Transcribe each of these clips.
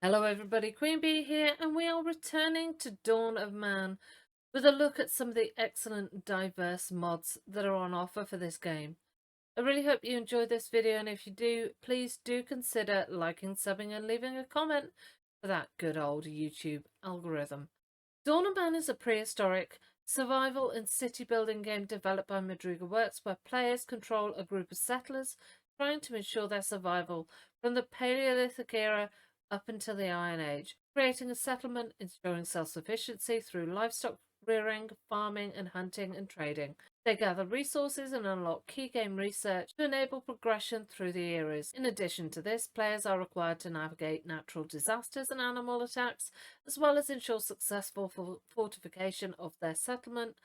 Hello everybody, Queen Bee here, and we are returning to Dawn of Man with a look at some of the excellent diverse mods that are on offer for this game. I really hope you enjoyed this video, and if you do, please do consider liking, subbing and leaving a comment for that good old YouTube algorithm. Dawn of Man is a prehistoric survival and city building game developed by Madrigal Works where players control a group of settlers trying to ensure their survival from the Paleolithic era up until the Iron Age, creating a settlement, ensuring self-sufficiency through livestock rearing, farming and hunting and trading. They gather resources and unlock key game research to enable progression through the eras. In addition to this, players are required to navigate natural disasters and animal attacks, as well as ensure successful fortification of their settlement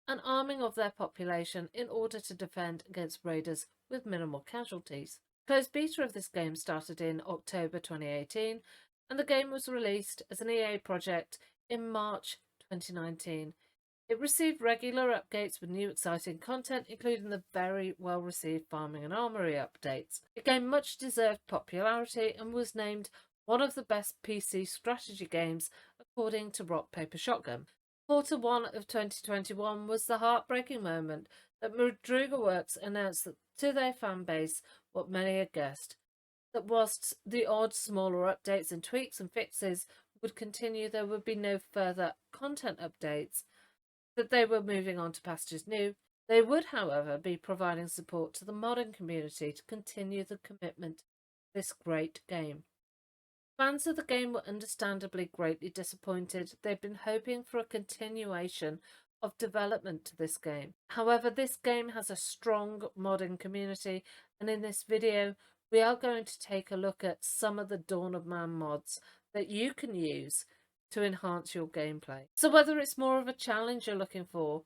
and arming of their population in order to defend against raiders with minimal casualties. Closed beta of this game started in October 2018, and the game was released as an EA project in March 2019. It received regular updates with new exciting content, including the very well-received farming and armory updates. It gained much deserved popularity and was named one of the best PC strategy games according to Rock Paper Shotgun. Quarter 1 of 2021 was the heartbreaking moment that Madrigal Works announced to their fan base what many had guessed, that whilst the odd smaller updates and tweaks and fixes would continue, there would be no further content updates, that they were moving on to pastures new. They would, however, be providing support to the modding community to continue the commitment to this great game. Fans of the game were understandably greatly disappointed. They'd been hoping for a continuation of development to this game. However, this game has a strong modding community, and in this video we are going to take a look at some of the Dawn of Man mods that you can use to enhance your gameplay. So whether it's more of a challenge you're looking for,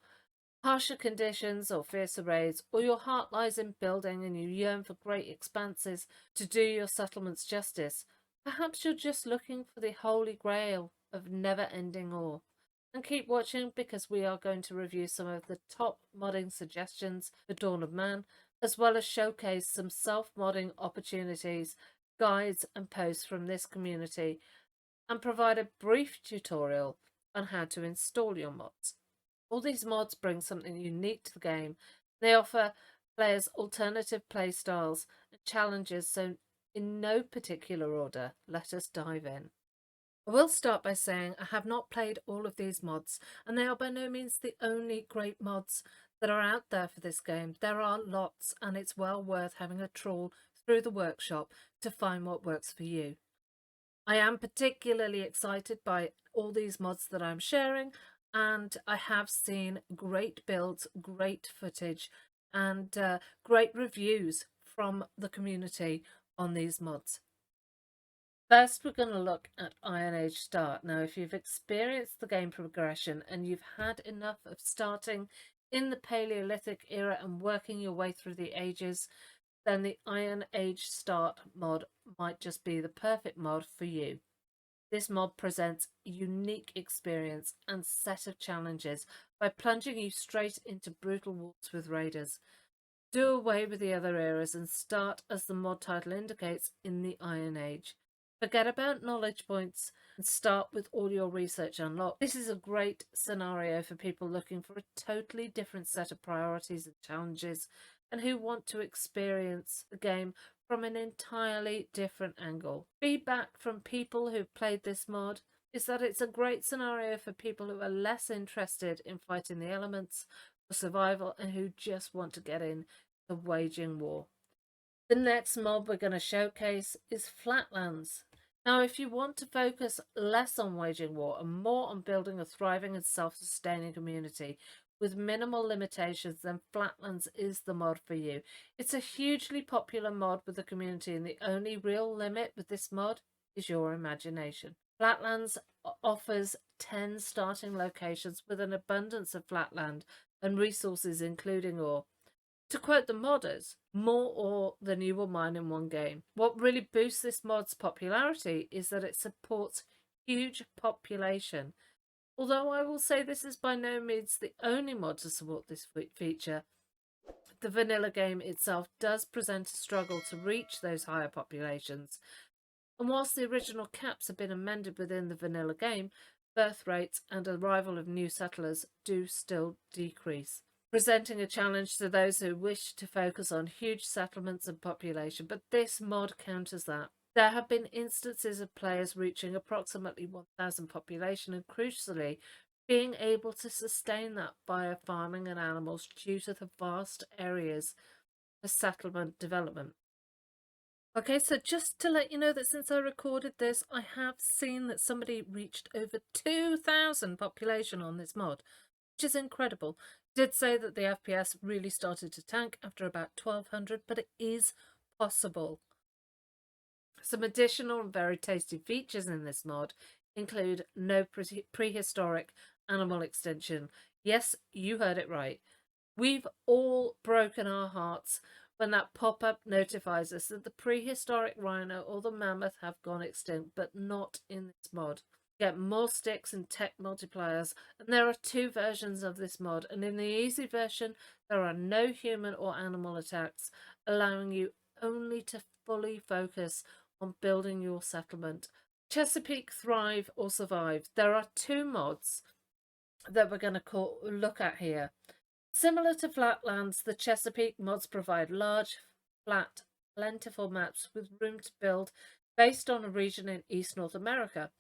harsher conditions or fiercer raids, or your heart lies in building and you yearn for great expanses to do your settlements justice, perhaps you're just looking for the holy grail of never-ending awe. And keep watching, because we are going to review some of the top modding suggestions for Dawn of Man, as well as showcase some self-modding opportunities, guides and posts from this community, and provide a brief tutorial on how to install your mods. All these mods bring something unique to the game. They offer players alternative playstyles and challenges, so in no particular order, let us dive in. I will start by saying I have not played all of these mods, and they are by no means the only great mods that are out there for this game. There are lots, and it's well worth having a trawl through the workshop to find what works for you. I am particularly excited by all these mods that I'm sharing, and I have seen great builds, great footage, and great reviews from the community on these mods. First, we're going to look at Iron Age Start. Now, if you've experienced the game progression and you've had enough of starting in the Paleolithic era and working your way through the ages, then the Iron Age Start mod might just be the perfect mod for you. This mod presents a unique experience and set of challenges by plunging you straight into brutal wars with raiders. Do away with the other eras and start, as the mod title indicates, in the Iron Age. Forget about knowledge points and start with all your research unlocked. This is a great scenario for people looking for a totally different set of priorities and challenges, and who want to experience the game from an entirely different angle. Feedback from people who've played this mod is that it's a great scenario for people who are less interested in fighting the elements for survival and who just want to get in to waging war. The next mod we're going to showcase is Flatlands. Now, if you want to focus less on waging war and more on building a thriving and self-sustaining community with minimal limitations, then Flatlands is the mod for you. It's a hugely popular mod with the community, and the only real limit with this mod is your imagination. Flatlands offers 10 starting locations with an abundance of flatland and resources including ore. To quote the modders, more ore than you will mine in one game. What really boosts this mod's popularity is that it supports huge population. Although I will say this is by no means the only mod to support this feature, the vanilla game itself does present a struggle to reach those higher populations. And whilst the original caps have been amended within the vanilla game, birth rates and arrival of new settlers do still decrease, presenting a challenge to those who wish to focus on huge settlements and population. But this mod counters that. There have been instances of players reaching approximately 1,000 population and, crucially, being able to sustain that via farming and animals due to the vast areas for settlement development. Okay, so just to let you know that since I recorded this, I have seen that somebody reached over 2,000 population on this mod, which is incredible. Did say that the FPS really started to tank after about 1,200, but it is possible. Some additional and very tasty features in this mod include no prehistoric animal extinction. Yes, you heard it right. We've all broken our hearts when that pop-up notifies us that the prehistoric rhino or the mammoth have gone extinct, but not in this mod. Get more sticks and tech multipliers, and there are 2 versions of this mod, and in the easy version there are no human or animal attacks, allowing you only to fully focus on building your settlement. Chesapeake Thrive or Survive. There are 2 mods that we're going to look at here. Similar to Flatlands, the Chesapeake mods provide large, flat, plentiful maps with room to build based on a region in East North America.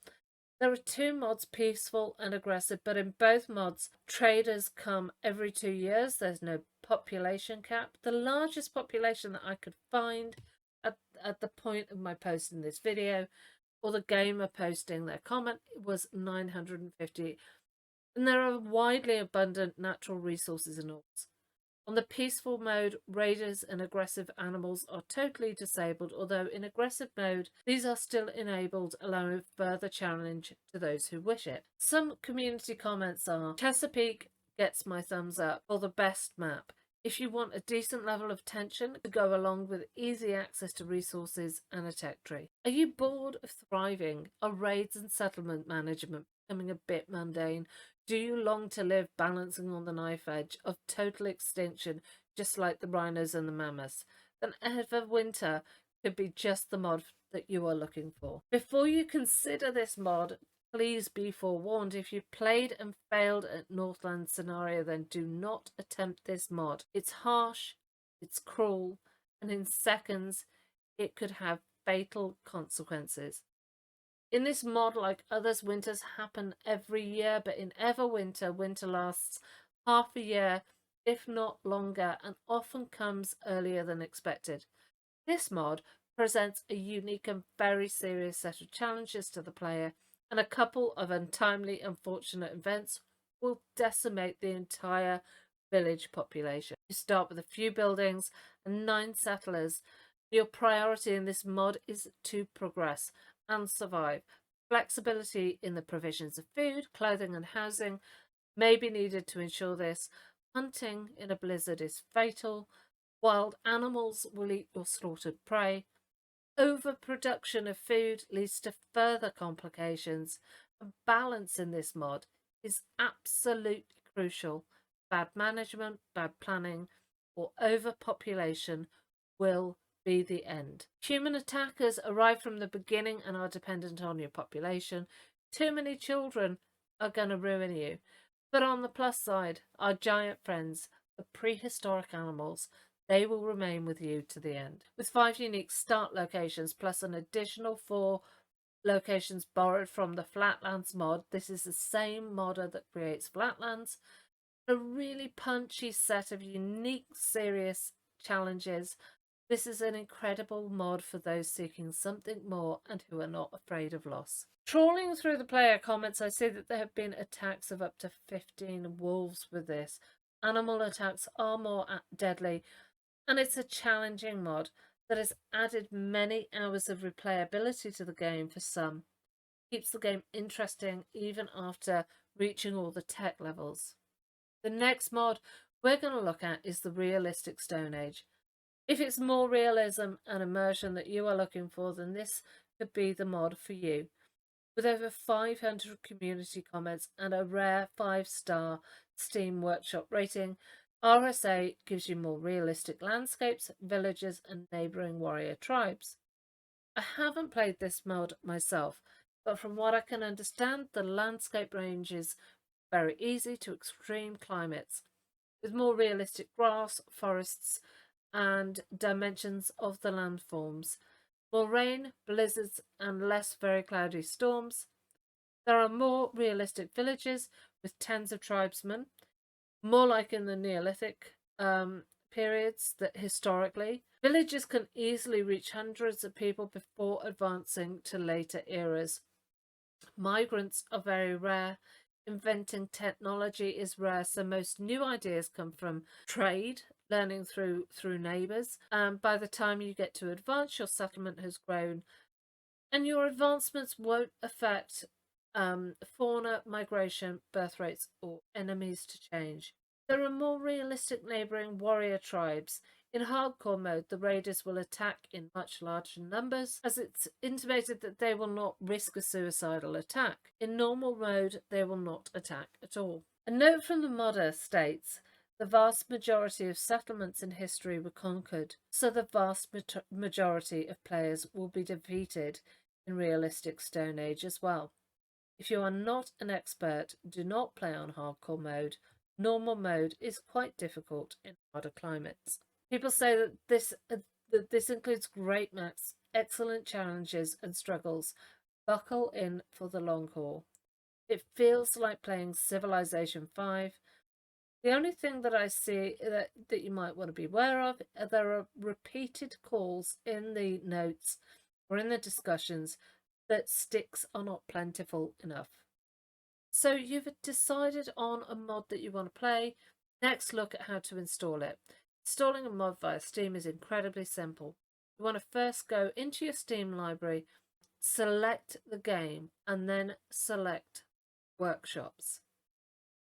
There are 2 mods, Peaceful and Aggressive, but in both mods, traders come every 2 years. There's no population cap. The largest population that I could find at the point of my posting this video, or the gamer posting their comment, was 950. And there are widely abundant natural resources in Orbs. On the peaceful mode, raiders and aggressive animals are totally disabled, although in aggressive mode, these are still enabled, allowing further challenge to those who wish it. Some community comments are, Chesapeake gets my thumbs up for the best map. If you want a decent level of tension to go along with easy access to resources and a tech tree. Are you bored of thriving? Are raids and settlement management becoming a bit mundane? Do you long to live balancing on the knife edge of total extinction, just like the rhinos and the mammoths? Then Everwinter could be just the mod that you are looking for. Before you consider this mod, please be forewarned. If you played and failed at Northland scenario, then do not attempt this mod. It's harsh, it's cruel, and in seconds it could have fatal consequences. In this mod, like others, winters happen every year, but in Everwinter, winter lasts half a year, if not longer, and often comes earlier than expected. This mod presents a unique and very serious set of challenges to the player, and a couple of untimely, unfortunate events will decimate the entire village population. You start with a few buildings and 9 settlers. Your priority in this mod is to progress and survive. Flexibility in the provisions of food, clothing and housing may be needed to ensure this. Hunting in a blizzard is fatal. Wild animals will eat your slaughtered prey. Overproduction of food leads to further complications. And balance in this mod is absolutely crucial. Bad management, bad planning, or overpopulation will be the end. Human attackers arrive from the beginning and are dependent on your population. Too many children are going to ruin you. But on the plus side, our giant friends, the prehistoric animals, they will remain with you to the end. With 5 unique start locations plus an additional 4 locations borrowed from the Flatlands mod, this is the same modder that creates Flatlands. A really punchy set of unique, serious challenges. This is an incredible mod for those seeking something more and who are not afraid of loss. Trawling through the player comments, I see that there have been attacks of up to 15 wolves with this. Animal attacks are more deadly, and it's a challenging mod that has added many hours of replayability to the game for some. Keeps the game interesting even after reaching all the tech levels. The next mod we're going to look at is the realistic Stone Age. If it's more realism and immersion that you are looking for, then this could be the mod for you. With over 500 community comments and a rare 5-star Steam Workshop rating, RSA gives you more realistic landscapes, villages, and neighbouring warrior tribes. I haven't played this mod myself, but from what I can understand, the landscape ranges very easy to extreme climates, with more realistic grass, forests, and dimensions of the landforms. More rain, blizzards, and less very cloudy storms. There are more realistic villages with tens of tribesmen, more like in the Neolithic periods that historically. Villages can easily reach hundreds of people before advancing to later eras. Migrants are very rare. Inventing technology is rare, so most new ideas come from trade, learning through neighbours. By the time you get to advance, your settlement has grown, and your advancements won't affect fauna, migration, birth rates, or enemies to change. There are more realistic neighbouring warrior tribes. In hardcore mode, the raiders will attack in much larger numbers, as it's intimated that they will not risk a suicidal attack. In normal mode, they will not attack at all. A note from the modder states, the vast majority of settlements in history were conquered, so the vast majority of players will be defeated in realistic Stone Age as well. If you are not an expert, do not play on hardcore mode. Normal mode is quite difficult in harder climates. People say that this includes great maps, excellent challenges and struggles. Buckle in for the long haul. It feels like playing Civilization 5. The only thing that I see that you might want to be aware of, there are repeated calls in the notes or in the discussions that sticks are not plentiful enough. So you've decided on a mod that you want to play. Next, look at how to install it. Installing a mod via Steam is incredibly simple. You want to first go into your Steam library, select the game, and then select workshops.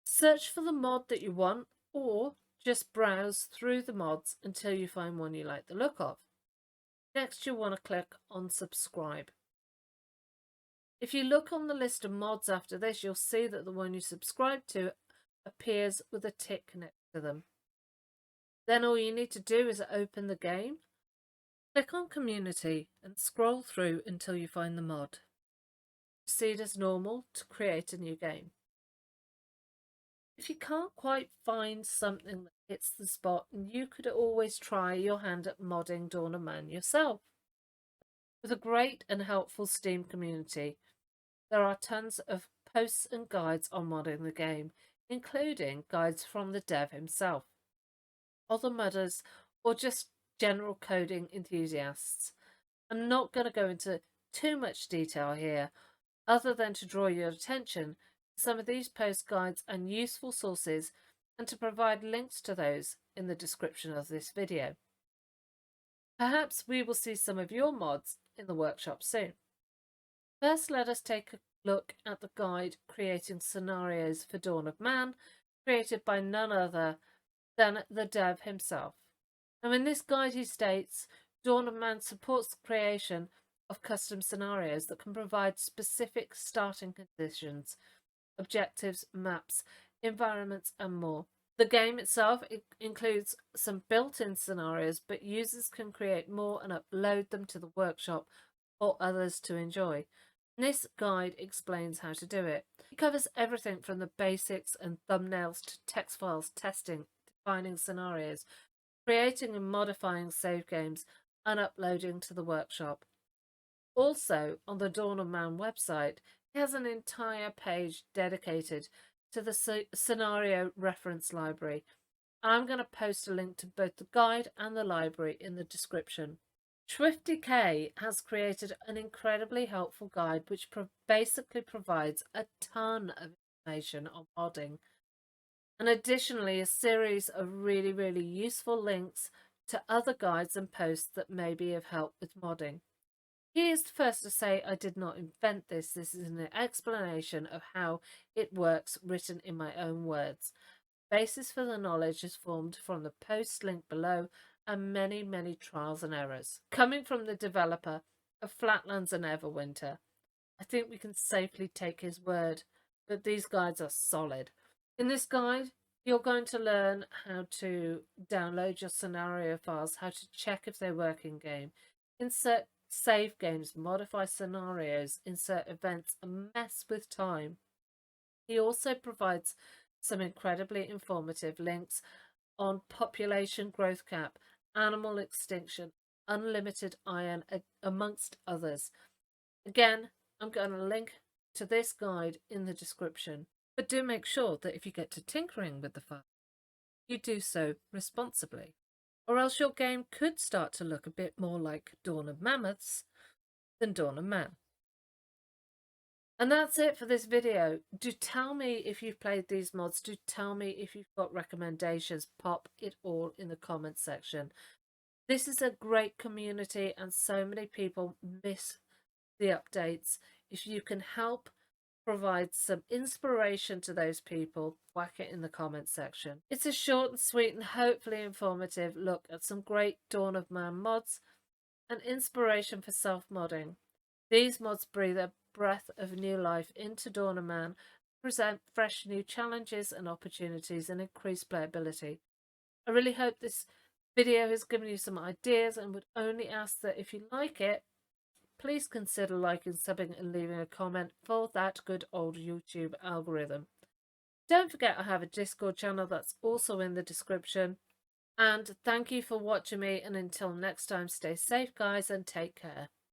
Search for the mod that you want, or just browse through the mods until you find one you like the look of. Next, you'll want to click on subscribe. If you look on the list of mods after this, you'll see that the one you subscribe to appears with a tick next to them. Then all you need to do is open the game, click on community and scroll through until you find the mod. Proceed as normal to create a new game. If you can't quite find something that hits the spot, you could always try your hand at modding Dawn of Man yourself. With a great and helpful Steam community, there are tons of posts and guides on modding the game, including guides from the dev himself, other modders, or just general coding enthusiasts. I'm not going to go into too much detail here, other than to draw your attention to some of these post guides and useful sources, and to provide links to those in the description of this video. Perhaps we will see some of your mods in the workshop soon. First, let us take a look at the guide Creating Scenarios for Dawn of Man, created by none other than the dev himself. And in this guide he states, Dawn of Man supports the creation of custom scenarios that can provide specific starting conditions, objectives, maps, environments, and more. The game itself includes some built-in scenarios, but users can create more and upload them to the workshop for others to enjoy. This guide explains how to do it. It covers everything from the basics and thumbnails to text files, testing, defining scenarios, creating and modifying save games, and uploading to the workshop. Also, on the Dawn of Man website, it has an entire page dedicated to the scenario reference library. I'm going to post a link to both the guide and the library in the description. SwiftDK has created an incredibly helpful guide which basically provides a ton of information on modding, and additionally a series of really useful links to other guides and posts that may be of help with modding. He is the first to say I did not invent this. This is an explanation of how it works, written in my own words. Basis for the knowledge is formed from the post link below and many trials and errors. Coming from the developer of Flatlands and Everwinter, I think we can safely take his word that these guides are solid. In this guide, you're going to learn how to download your scenario files, how to check if they work in game, insert save games, modify scenarios, insert events, and mess with time. He also provides some incredibly informative links on population growth cap, animal extinction, unlimited iron, amongst others. Again, I'm going to link to this guide in the description. But do make sure that if you get to tinkering with the file, you do so responsibly, or else your game could start to look a bit more like Dawn of Mammoths than Dawn of Man. And that's it for this video. Do tell me if you've played these mods. Do tell me if you've got recommendations. Pop it all in the comments section. This is a great community and so many people miss the updates. If you can help provide some inspiration to those people, whack it in the comments section. It's a short and sweet and hopefully informative look at some great Dawn of Man mods and inspiration for self-modding. These mods breathe a breath of new life into Dawn of Man, present fresh new challenges and opportunities and increase playability. I really hope this video has given you some ideas and would only ask that if you like it, please consider liking, subbing and leaving a comment for that good old YouTube algorithm. Don't forget I have a Discord channel that's also in the description. And thank you for watching me, and until next time, stay safe guys and take care.